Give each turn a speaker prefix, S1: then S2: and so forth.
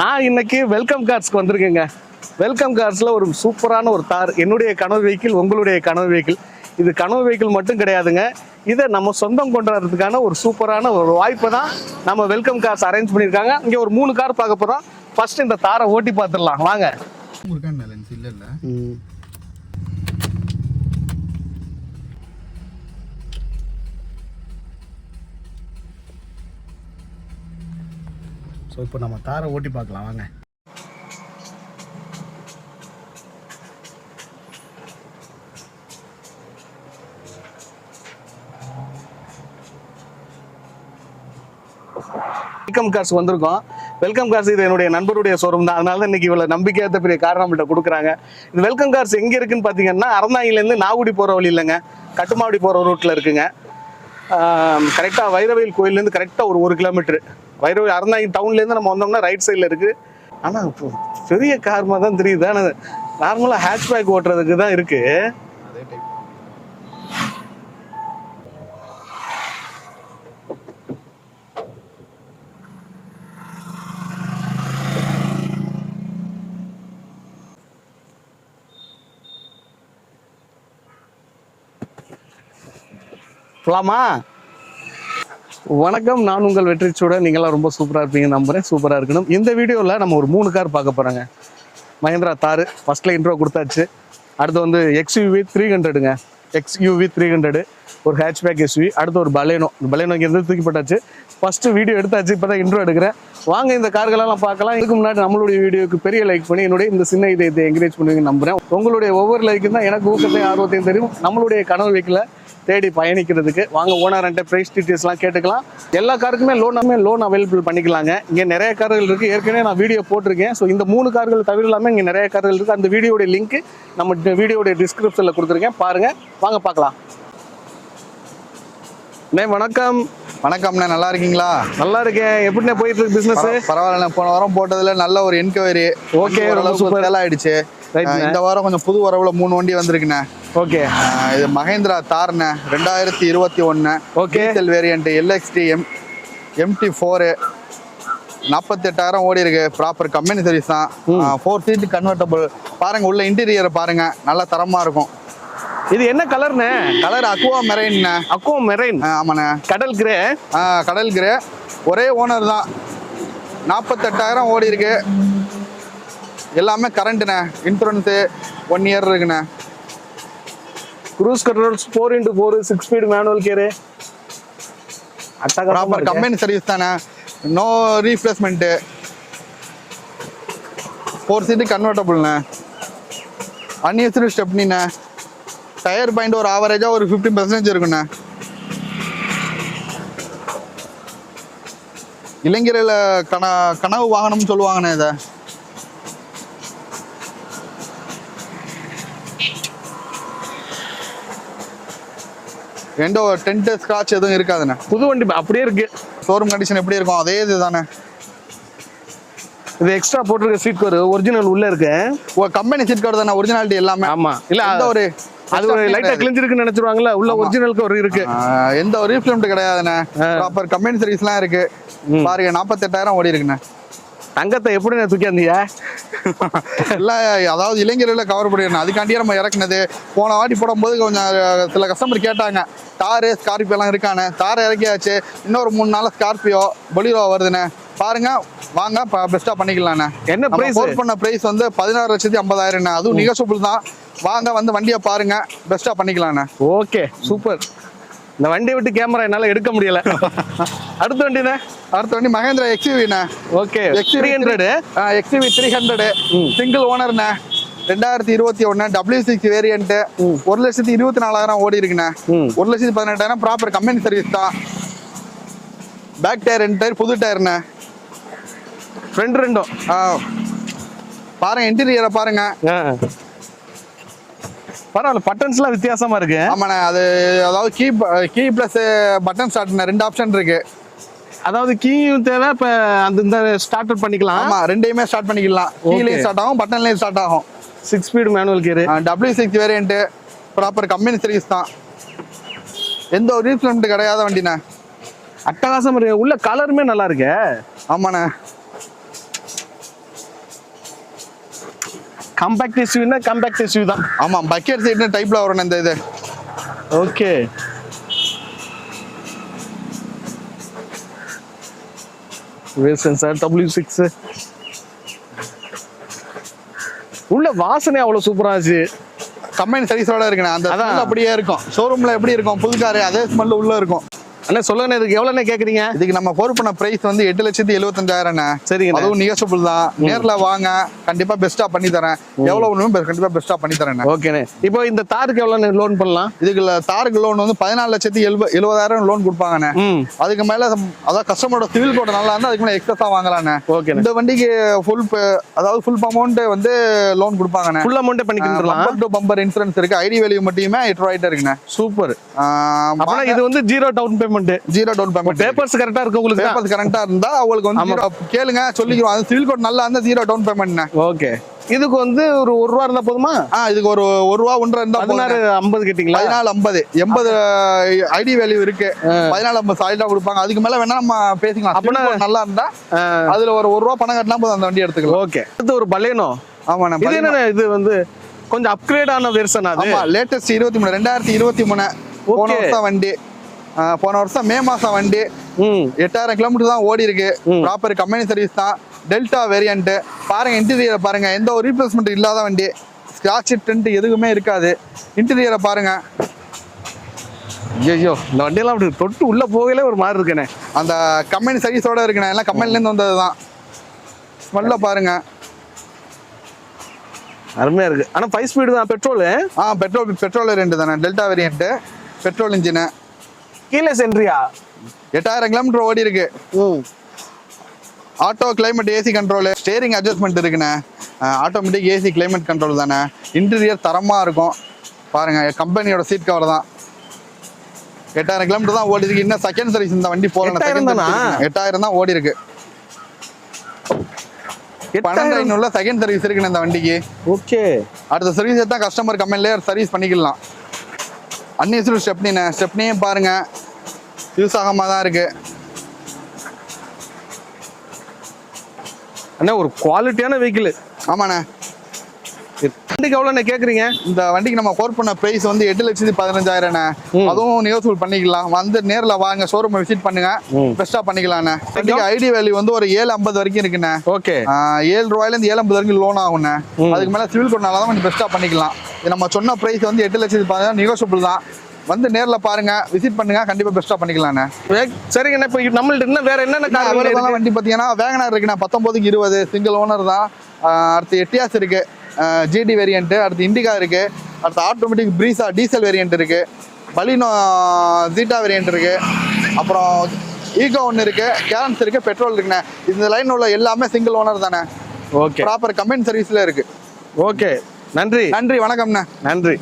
S1: நான் இன்னைக்கு welcome கார்ஸ்க்கு வந்திருக்கேங்க. Welcome கார்ஸில் ஒரு சூப்பரான ஒரு தார், என்னுடைய கனவு வெஹிக்கிள், உங்களுடைய கனவு வெஹிக்கிள். இது கனவு வெஹிக்கிள் மட்டும் கிடையாதுங்க, இதை நம்ம சொந்தம் கொண்டாடுறதுக்கான ஒரு சூப்பரான ஒரு வாய்ப்பை தான் நம்ம வெல்கம் கார்ஸ் அரேஞ்ச் பண்ணியிருக்காங்க. இங்கே ஒரு 3 கார் பார்க்க போகிறோம். ஃபர்ஸ்ட் இந்த தாரை ஓட்டி பார்த்துடலாம் வாங்க. ஸோ இப்போ நம்ம தாரை ஓட்டி பார்க்கலாம் வாங்க. வெல்கம் கார்ஸ் வந்திருக்கோம். வெல்கம் கார்ஸ் இது என்னுடைய நண்பருடைய ஷோரூம் தான், அதனால தான் இன்னைக்கு இவ்வளோ நம்பிக்கையாத பெரிய கார் நம்மள்கிட்ட கொடுக்குறாங்க. இது வெல்கம் கார்ஸ் எங்கே இருக்குன்னு பார்த்தீங்கன்னா, அறந்தாங்கிலேருந்து நாகுடி போகிற வழி இல்லைங்க, கட்டுமாவடி போகிற ரூட்டில் இருக்குங்க. கரெக்டாக வைரவேல் கோயிலேருந்து கரெக்டாக ஒரு 1 கிலோமீட்டர். வைரவேல் அறந்தாங்கி டவுன்லேருந்து நம்ம வந்தோம்னா ரைட் சைடில் இருக்குது. ஆனால் இப்போ பெரிய கார் மாதிரி தான் தெரியுது, ஆனால் நார்மலாக ஹேட்ச்பேக் ஓட்டுறதுக்கு தான் இருக்குது. போலாமா? வணக்கம், நான் உங்கள் வெற்றிச்சூடன். நீங்களாம் ரொம்ப சூப்பராக இருப்பீங்க நம்புறேன். சூப்பராக இருக்கணும். இந்த வீடியோவில் நம்ம ஒரு 3 கார் பார்க்க போகிறோங்க. மஹேந்திரா தார் ஃபர்ஸ்ட்ல இன்ட்ரோ கொடுத்தாச்சு. அடுத்து வந்து XUV 300ங்க, XUV 300 ஒரு ஹேட்ச்பேக் SUV. அடுத்து ஒரு பலேனோ இங்கே இருந்து தூக்கிப்பட்டாச்சு. ஃபர்ஸ்ட் வீடியோ எடுத்தாச்சு, இப்போ தான் இன்ட்ரோ எடுக்கிறேன். வாங்க இந்த கார்களெல்லாம் பார்க்கலாம். இதுக்கு முன்னாடி நம்மளுடைய வீடியோக்கு பெரிய லைக் பண்ணி என்னுடைய இந்த சின்ன இதை என்கரேஜ் பண்ணுவீங்க நம்புறேன். உங்களுடைய ஒவ்வொரு லைக்கும் தான் எனக்கு ஊக்கத்தையும் ஆர்வத்தையும் தெரியும் நம்மளுடைய கனவு வீக்கில் தேடி பயணிக்கிறதுக்கு. வாங்க ஓனர்கிட்ட ப்ரைஸ் டீட்டெயில்ஸ்லாம் கேட்டுக்கலாம். எல்லா காருக்குமே லோன் அவைலபிள் பண்ணிக்கலாங்க. இங்கே நிறைய கார்கள் இருக்குது, ஏற்கனவே நான் வீடியோ போட்டிருக்கேன். ஸோ இந்த 3 கார்கள் தவிர இல்லாமல் இங்கே நிறைய கார்கள் இருக்குது. அந்த வீடியோடைய லிங்க் நம்ம வீடியோடைய டிஸ்கிரிப்ஷனில் கொடுத்துருக்கேன், பாருங்கள். வாங்க பார்க்கலாம். வணக்கம்.
S2: வணக்கம்ண்ணே, நல்லா இருக்கீங்களா?
S1: நல்லா இருக்கேன். எப்படிண்ணே போயிட்டு இருக்கு பிசினஸ்?
S2: பரவாயில்ல, போன வாரம் போட்டதுல நல்ல ஒரு என்கொயரி.
S1: ஓகே,
S2: சேல் ஆயிடுச்சு. இந்த வாரம் கொஞ்சம் புது வரவுல 3 வண்டி வந்திருக்குண்ணே.
S1: ஓகே, இது
S2: மஹேந்திரா தார்ண்ணே 2021 டீசல் வேரியன்ட் LXT MT4 48,000 ஓடி இருக்கு. ப்ராப்பர் கம்பெனி சர்வீஸ் தான். 4 சீட் கன்வெர்டபிள். பாருங்க, உள்ள இன்டீரியர் பாருங்க, நல்ல தரமா இருக்கும்.
S1: இது என்ன கலர்ண்ணே?
S2: Colour aquamarine.
S1: Aquamarine?
S2: ஆமாண்ணே,
S1: கடல் கிரே.
S2: கடல் கிரே. ஒரே ஓனர் தான். 48,000 ஓடி இருக்கு. எல்லாமே கரண்ட்ண்ணே. இன்சூரன்ஸு 1 இயர் இருக்குண்ணே.
S1: Cruise controls 4x4 6 speed manual gear.
S2: Proper company service தானே, நோ ரீப்ளேஸ்மெண்ட். 4 சீட்டு கன்வெர்டபுள்ண்ணே. அன்யூஸ்டு ஸ்டெப்னிண்ணே. டயர் பாயிண்ட் ஒரு ஆவரேஜாக ஒரு 50% இருக்குண்ணே. இளைஞரில் கனவு வாங்கணும்னு சொல்லுவாங்கண்ணே. இதை எந்த டென்ட் ஸ்கிராட்ச் எதுவும் இருக்காதுண்ணே.
S1: புது வண்டி அப்படியே இருக்கு.
S2: ஷோரூம் கண்டிஷன் எப்படி இருக்கும் அதே இது தானே.
S1: இது எக்ஸ்ட்ரா போட்டிருக்க சீட் கவர் ஒரிஜினல் உள்ள இருக்கு.
S2: கம்பெனி சீட் கவர் தானே, ஒரிஜினாலிட்டி எல்லாமே.
S1: ஆமா, இல்ல அந்த ஒரு அது ஒரு லைட்டா கிழிஞ்சிருக்குன்னு நினைச்சிருவாங்கல்ல, உள்ள ஒரிஜினல் கவர் இருக்கு.
S2: எந்த ஒரு ரீஃபில்மெண்ட் கிடையாதுண்ணே. ப்ராப்பர் கம்பெனி சர்வீஸ்லாம் இருக்கு. பாருங்க, 48,000 ஓடி இருக்குண்ணே.
S1: தங்கத்தை எப்படி தூக்கி வந்தீங்க?
S2: இல்லை, அதாவது இளைஞர்களை கவர் பண்ணிடணும், அதுக்காண்டியே நம்ம இறக்குனது. போன வாட்டி போடும்போது கொஞ்சம் சில கஸ்டமர் கேட்டாங்க, தாரு ஸ்கார்பியோ எல்லாம் இருக்கானே. தாரை இறக்கியாச்சு, இன்னொரு 3 நாள் ஸ்கார்பியோ பொலிரோ வருதுண்ணே. பாருங்க, வாங்க பெஸ்ட்டாக பண்ணிக்கலாண்ணே.
S1: என்ன ப்ரைஸ்?
S2: கோட் பண்ண ப்ரைஸ் வந்து 16,50,000. அதுவும் நெகோஷியபிள் தான். வாங்க வந்து வண்டியை பாருங்க, பெஸ்ட்டாக பண்ணிக்கலாண்ணே.
S1: Okay, super. இந்த வண்டியை விட்டு கேமரா என்னால் எடுக்க முடியல. அடுத்த வண்டிண்ணே?
S2: அடுத்த வண்டி மஹேந்திரா XUVண்ணே.
S1: ஓகே, XUV
S2: 300 சிங்கிள் ஓனர்ண்ணே. 2021 W6 வேரியன்ட். 1,24,000 ஓடி இருக்குண்ணே. 1,18,000 ப்ராப்பர் கம்பெனி சர்வீஸ் தான். பேக் டயர் 2 டயர் புது டயர்ண்ணே.
S1: ஃப்ரண்ட் 2.
S2: பாருங்க, இன்டீரியரை பாருங்க.
S1: பரவாயில்ல, பட்டன்ஸ்லாம் வித்தியாசமா இருக்கு.
S2: ஆமாண்ணே, அது அதாவது கீ பிளஸ் பட்டன் ஸ்டார்ட்ண்ணே. 2 ஆப்ஷன் இருக்கு.
S1: அதாவது கீயும் தேவை, இப்போ அந்த இந்த ஸ்டார்ட் பண்ணிக்கலாம்.
S2: ஆமா, ரெண்டையுமே ஸ்டார்ட் பண்ணிக்கலாம். கீலையும் ஸ்டார்ட் ஆகும், பட்டன்லையும் ஸ்டார்ட் ஆகும்.
S1: 6 speed manual gear.
S2: W6 variant. Proper company service தான். எந்த ஒரு ரீப்ளேஸ்மெண்ட் கிடையாத வண்டிண்ணே.
S1: அட்டகாசம் இருக்கு. உள்ள கலருமே நல்லா இருக்கு.
S2: ஆமாண்ணே,
S1: காம்பாக்ட் எஸ்யூவினா காம்பாக்ட் எஸ்யூ தான்.
S2: ஆமாம், பக்கெட் சீட்னு டைப்பில் வரணும் இந்த இது.
S1: ஓகே, வேல் சென்சார் W6. உள்ள வாசனை அவ்வளவு சூப்பரா இருந்துச்சு.
S2: கம்பெனி சர்வீஸோட இருக்குண்ணே. அந்த
S1: அதான்.
S2: smell அப்படியே இருக்கும். ஷோரூம்ல எப்படி இருக்கும் புது காரு அதே ஸ்மெல் உள்ள இருக்கும்.
S1: அண்ணா சொல்லுங்க, இதுக்கு எவ்வளோண்ணே கேட்குறீங்க?
S2: இதுக்கு நம்ம கோர் பண்ண பிரைஸ் வந்து 8,75,000.
S1: சரிங்க,
S2: அதுவும் நிகழ்ச்சிபிள் தான். நேர்ல வாங்க, கண்டிப்பா பெஸ்டா பண்ணி தரேன். எவ்வளவு வேணுமோ கண்டிப்பா பெஸ்டா பண்ணி தரேன்.
S1: ஓகேண்ணே. இப்போ இந்த தாருக்கு எவ்வளோ லோன் பண்ணலாம்?
S2: இதுக்கு தாருக்கு லோன் வந்து 14,70,000 லோன் கொடுப்பாங்கண்ணே. அதுக்கு மேல அதாவது கஸ்டமரோட சிவில் கோட் நல்லா இருந்தா அதுக்கு மேல எக்ஸஸா வாங்கலாண்ணே.
S1: ஓகே,
S2: இந்த வண்டிக்கு ஃபுல் அமௌண்ட் வந்து லோன் கொடுப்பாங்கண்ணே.
S1: ஃபுல் அமௌண்ட் பண்ணி கொடுத்துடலாம்.
S2: பம்பர் டு பம்பர் இன்சூரன்ஸ் இருக்கு. ஐடி வேல்யூ மட்டுமே 8 ரூபாய்ட்டு இருக்குண்ணே.
S1: சூப்பர். அப்பனா இது வந்து zero down payment.
S2: Zero down payment.
S1: Papers கரெக்டா இருக்கு உங்களுக்கு?
S2: பேப்பர்ஸ் கரெக்டா இருந்தா உங்களுக்கு வந்து கேளுங்க சொல்லிக்கிறோம். அது சிவில் கோட் நல்லா இருந்தா ஜீரோ டவுன் பேமெண்ட்ண்ணே.
S1: ஓகே. இதுக்கு வந்து ஒரு 1 ரூபா இருந்தா போதுமா?
S2: இதுக்கு ஒரு ரூபா 1 இருந்தா
S1: 16.50 கேட்டீங்களா?
S2: 14.50 80 ஐடி வேல்யூ இருக்கு. 14.50 சாலிடா கொடுப்பாங்க. அதுக்கு மேல வேணா நம்ம பேசிக்கலாம். அப்பனா நல்லா இருந்தா அதுல ஒரு 1 ரூபா பணம் கட்டினா போதும் அந்த வண்டி எடுத்துக்கலாம்.
S1: ஓகே. அடுத்து ஒரு பலேனோ.
S2: ஆமாண்ணே.
S1: இது என்ன, இது வந்து கொஞ்சம் அப்கிரேட் ஆன வெர்ஷன் அது?
S2: ஆமா, லேட்டஸ்ட் 2023 போன வருஷம் வண்டி. போன வருஷம் மே மாசம் வண்டி. 8000 கிலோமீட்டர் தான் ஓடி இருக்கு. ப்ராப்பர் கம்பெனி சர்வீஸ் தான். டெல்டா வேரியன்ட் பாருங்க. இன்டீரியரை பாருங்க, எந்த ஒரு ரீப்ளேஸ்மெண்ட் இல்லாத வண்டி. ஸ்கிராட்ச் டென்ட் எதுவுமே இருக்காது. இன்டீரியரை பாருங்க.
S1: ஐயோ, இந்த வண்டியெல்லாம் அப்படி தொட்டு உள்ள போகல ஒரு மாதிரி இருக்குண்ணே.
S2: அந்த கம்பெனி சர்வீஸோட இருக்குண்ணே. எல்லாம் கம்பெனில இருந்து வந்தது தான். ஸ்மெல்ல பாருங்க,
S1: அருமையா இருக்கு. ஆனா 5 ஸ்பீடு தான். பெட்ரோல்?
S2: பெட்ரோல் ரெண்டு தானே. Delta variant petrol engine.
S1: கீழே சென்ட்ரியா?
S2: 8000 கிலோமீட்டர் ஓடி இருக்கு. Auto climate AC control, steering adjustment இருக்குண்ணே. ஆட்டோமேட்டிக் ஏசி கிளைமேட் கண்ட்ரோல் தானே. இன்டீரியர் தரமா இருக்கும் பாருங்க. கம்பெனியோட சீட் கவர் தான். 8000 கிலோமீட்டர் தான் ஓடி இருக்கு. இன்னும் செகண்ட் சர்வீஸ் இந்த வண்டி போகல. 8000 தான் ஓடி இருக்கு. 12,500 செகண்ட் சர்வீஸ் இருக்குண்ணே இந்த வண்டிக்கு.
S1: ஓகே.
S2: அடுத்த சர்வீஸ் தான் கஸ்டமர் கம்பெனிலே சர்வீஸ் பண்ணிக்கலாம். அன்யூஸ்டு ஸ்டெப்னியும் பாருங்க, யூஸ் ஆகாம தான் இருக்கு.
S1: அண்ணா ஒரு குவாலிட்டியான வெஹிக்கிள்.
S2: ஆமாண்ணே.
S1: வண்டிக்கு எவ்வளோண்ணே கேட்குறீங்க?
S2: இந்த வண்டிக்கு நம்ம கோர் பண்ண பிரைஸ் வந்து 8,15,000. அதுவும் நிகழ்ச்சி பண்ணிக்கலாம். வந்து நேரில் வாங்க, ஷோரூம் விசிட் பண்ணுங்க, பெஸ்டா பண்ணிக்கலாண்ணே. வண்டிக்கு ஐடி வேல்யூ வந்து ஒரு 750 வரைக்கும் இருக்குண்ணே. ஓகே. 7 ரூபாயிலேருந்து 750 வரைக்கும் லோன் ஆகுண்ணே. அதுக்கு மேலே சிவில் கோட்னால தான் கொஞ்சம் பெஸ்ட்டாக பண்ணிக்கலாம். இது நம்ம சொன்ன பிரைஸ் வந்து 8,15,000 நிகழ்ச்சிபிள் தான். வந்து நேரில் பாருங்க, விசிட் பண்ணுங்க, கண்டிப்பாக பெஸ்ட்டாக பண்ணிக்கலாண்ணே.
S1: சரிங்கண்ணா. இப்போ நம்மள்ட்ட இன்னும் வேற என்னென்ன
S2: வண்டி பார்த்தீங்கன்னா வேகனார் இருக்குண்ணா. 19க்கு 20 சிங்கிள் ஓனர் தான். அடுத்து எட்டியாஸ் இருக்கு, ஜிடி வேரியன்ட். அடுத்து இண்டிகா இருக்கு. அடுத்து ஆட்டோமேட்டிக் பிரீசா டீசல் வேரியன்ட் இருக்கு. பலினோ ஜீட்டா வேரியன்ட் இருக்கு. அப்புறம் ஈகோ ஒன்று இருக்கு, கேரன்ஸ் இருக்கு, பெட்ரோல் இருக்குண்ணே. இந்த லைன் உள்ள எல்லாமே சிங்கிள் ஓனர் தானே. ஓகே. ப்ராப்பர் கம்பெனி சர்வீஸ்ல இருக்கு.
S1: ஓகே. நன்றி.
S2: வணக்கம்ண்ணே.
S1: நன்றி.